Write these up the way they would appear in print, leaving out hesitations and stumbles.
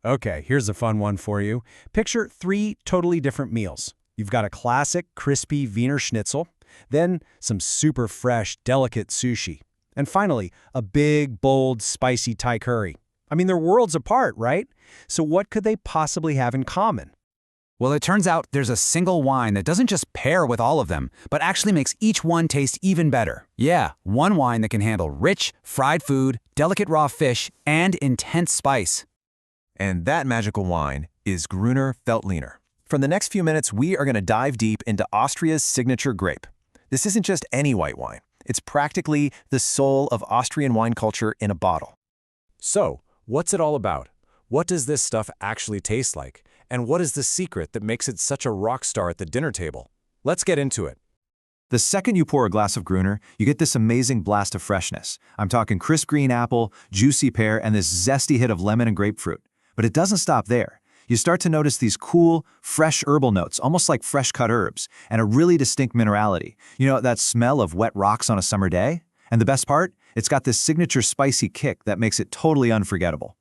Okay, here's a fun one for you. Picture three totally different meals. You've got a classic, crispy Wiener Schnitzel, then some super fresh, delicate sushi, and finally, a big, bold, spicy Thai curry. I mean, they're worlds apart, right? So what could they possibly have in common? Well, it turns out there's a single wine that doesn't just pair with all of them, but actually makes each one taste even better. Yeah, one wine that can handle rich, fried food, delicate raw fish, and intense spice. And that magical wine is Grüner Veltliner. For the next few minutes, we are going to dive deep into Austria's signature grape. This isn't just any white wine. It's practically the soul of Austrian wine culture in a bottle. So, what's it all about? What does this stuff actually taste like? And what is the secret that makes it such a rock star at the dinner table? Let's get into it. The second you pour a glass of Grüner, you get this amazing blast of freshness. I'm talking crisp green apple, juicy pear, and this zesty hit of lemon and grapefruit. But it doesn't stop there. You start to notice these cool, fresh herbal notes, almost like fresh-cut herbs, and a really distinct minerality. You know, that smell of wet rocks on a summer day? And the best part? It's got this signature spicy kick that makes it totally unforgettable.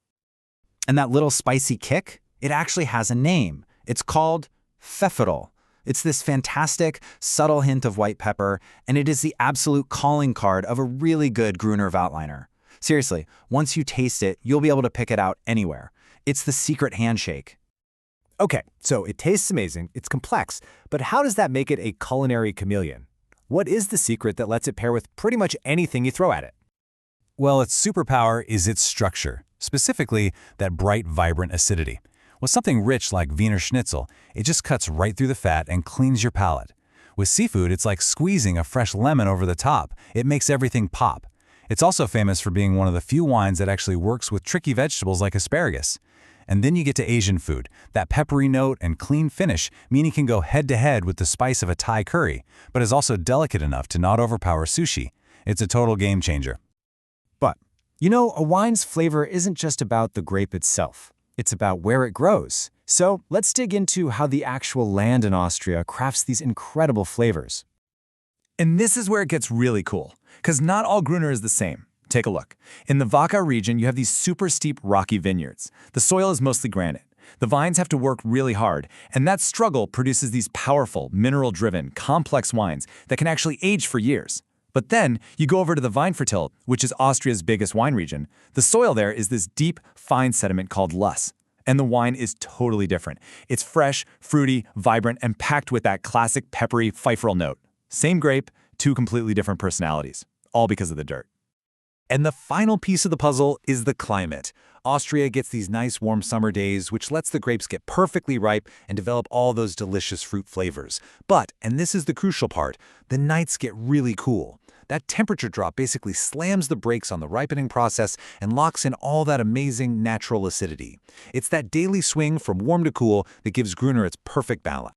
And that little spicy kick? It actually has a name. It's called Pfefferl. It's this fantastic, subtle hint of white pepper, and it is the absolute calling card of a really good Grüner Veltliner. Seriously, once you taste it, you'll be able to pick it out anywhere. It's the secret handshake. Okay, so it tastes amazing, it's complex, but how does that make it a culinary chameleon? What is the secret that lets it pair with pretty much anything you throw at it? Well, its superpower is its structure, specifically that bright, vibrant acidity. With something rich like Wiener Schnitzel, it just cuts right through the fat and cleans your palate. With seafood, it's like squeezing a fresh lemon over the top. It makes everything pop. It's also famous for being one of the few wines that actually works with tricky vegetables like asparagus. And then you get to Asian food. That peppery note and clean finish mean it can go head-to-head with the spice of a Thai curry, but is also delicate enough to not overpower sushi. It's a total game changer. But, you know, a wine's flavor isn't just about the grape itself. It's about where it grows. So let's dig into how the actual land in Austria crafts these incredible flavors. And this is where it gets really cool, because not all Grüner is the same. Take a look. In the Vaca region, you have these super steep rocky vineyards. The soil is mostly granite. The vines have to work really hard, and that struggle produces these powerful, mineral-driven, complex wines that can actually age for years. But then, you go over to the Weinviertel, which is Austria's biggest wine region. The soil there is this deep, fine sediment called loess. And the wine is totally different. It's fresh, fruity, vibrant, and packed with that classic peppery Pfefferl note. Same grape, two completely different personalities, all because of the dirt. And the final piece of the puzzle is the climate. Austria gets these nice warm summer days, which lets the grapes get perfectly ripe and develop all those delicious fruit flavors. But, and this is the crucial part, the nights get really cool. That temperature drop basically slams the brakes on the ripening process and locks in all that amazing natural acidity. It's that daily swing from warm to cool that gives Grüner its perfect balance.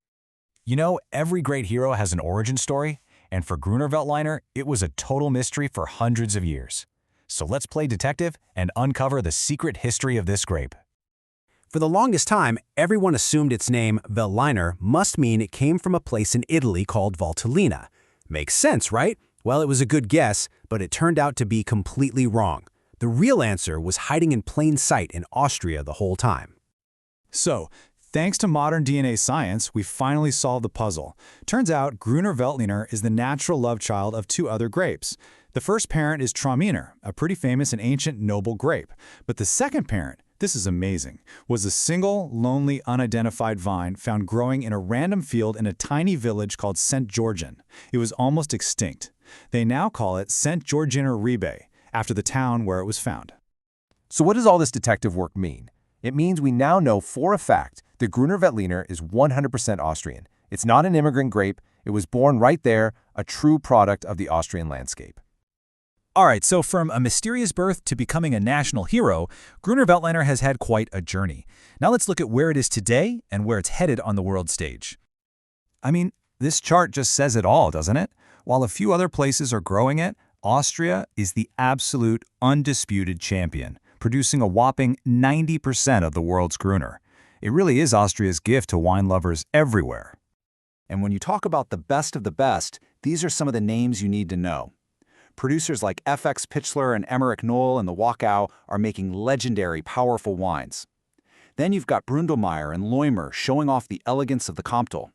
You know, every great hero has an origin story, and for Grüner Veltliner, it was a total mystery for hundreds of years. So let's play detective and uncover the secret history of this grape. For the longest time, everyone assumed its name, Veltliner, must mean it came from a place in Italy called Valtellina. Makes sense, right? Well, it was a good guess, but it turned out to be completely wrong. The real answer was hiding in plain sight in Austria the whole time. So, thanks to modern DNA science, we finally solved the puzzle. Turns out Grüner Veltliner is the natural love child of two other grapes. The first parent is Traminer, a pretty famous and ancient noble grape. But the second parent, this is amazing, was a single, lonely, unidentified vine found growing in a random field in a tiny village called St. Georgen. It was almost extinct. They now call it St. Georginer Rebe, after the town where it was found. So what does all this detective work mean? It means we now know for a fact that Grüner Veltliner is 100% Austrian. It's not an immigrant grape. It was born right there, a true product of the Austrian landscape. All right, so from a mysterious birth to becoming a national hero, Grüner Veltliner has had quite a journey. Now let's look at where it is today and where it's headed on the world stage. I mean, this chart just says it all, doesn't it? While a few other places are growing it, Austria is the absolute undisputed champion, producing a whopping 90% of the world's Grüner. It really is Austria's gift to wine lovers everywhere. And when you talk about the best of the best, these are some of the names you need to know. Producers like FX Pichler and Emmerich Knoll and the Wachau are making legendary, powerful wines. Then you've got Brundelmeyer and Leumer showing off the elegance of the Comtal.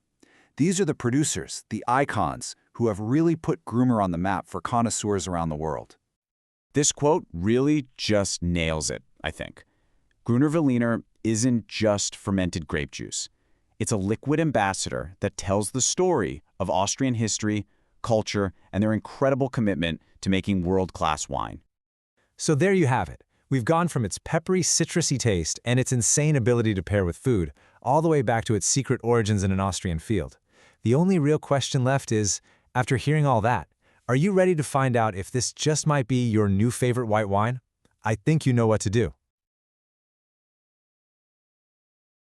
These are the producers, the icons, who have really put Grüner on the map for connoisseurs around the world. This quote really just nails it, I think. Grüner Veltliner isn't just fermented grape juice. It's a liquid ambassador that tells the story of Austrian history, culture, and their incredible commitment to making world-class wine. So there you have it. We've gone from its peppery, citrusy taste and its insane ability to pair with food, all the way back to its secret origins in an Austrian field. The only real question left is, after hearing all that, are you ready to find out if this just might be your new favorite white wine? I think you know what to do.